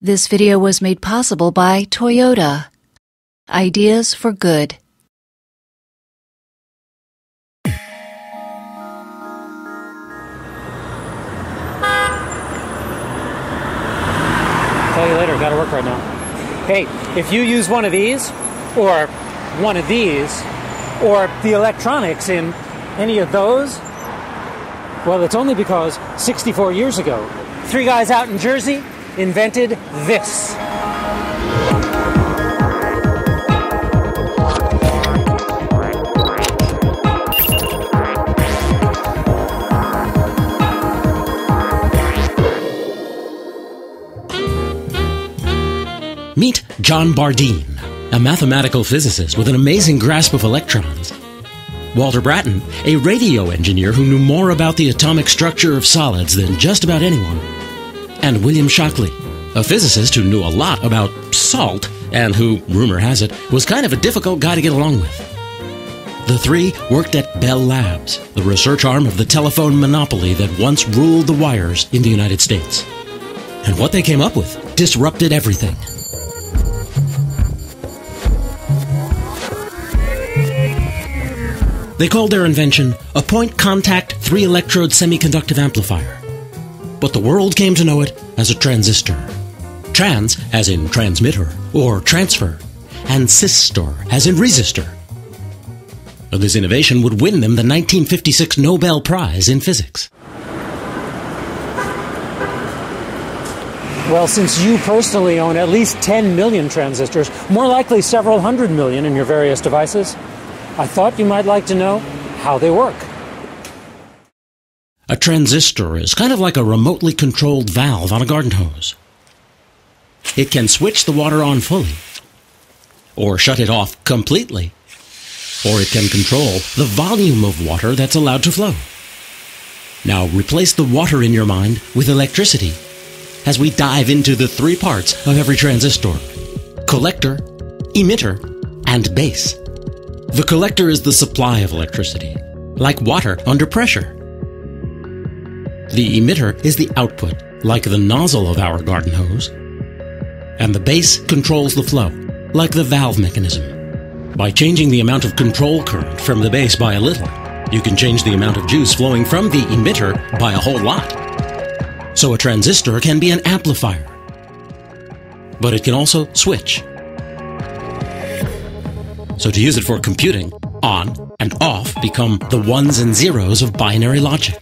This video was made possible by Toyota. Ideas for good. Tell you later, gotta work right now. Hey, if you use one of these, or one of these, or the electronics in any of those, well, it's only because 64 years ago, 3 guys out in Jersey invented this. Meet John Bardeen, a mathematical physicist with an amazing grasp of electrons. Walter Bratton, a radio engineer who knew more about the atomic structure of solids than just about anyone. And William Shockley, a physicist who knew a lot about salt and who, rumor has it, was kind of a difficult guy to get along with. The 3 worked at Bell Labs, the research arm of the telephone monopoly that once ruled the wires in the United States. And what they came up with disrupted everything. They called their invention a point-contact 3-electrode semiconductive amplifier. But the world came to know it as a transistor. Trans, as in transmitter or transfer, and sistor, as in resistor. This innovation would win them the 1956 Nobel Prize in Physics. Well, since you personally own at least 10 million transistors, more likely several hundred million in your various devices, I thought you might like to know how they work. A transistor is kind of like a remotely controlled valve on a garden hose. It can switch the water on fully, or shut it off completely, or it can control the volume of water that's allowed to flow. Now replace the water in your mind with electricity as we dive into the 3 parts of every transistor: collector, emitter, and base. The collector is the supply of electricity, like water under pressure. The emitter is the output, like the nozzle of our garden hose. And the base controls the flow, like the valve mechanism. By changing the amount of control current from the base by a little, you can change the amount of juice flowing from the emitter by a whole lot. So a transistor can be an amplifier. But it can also switch. So to use it for computing, on and off become the ones and zeros of binary logic.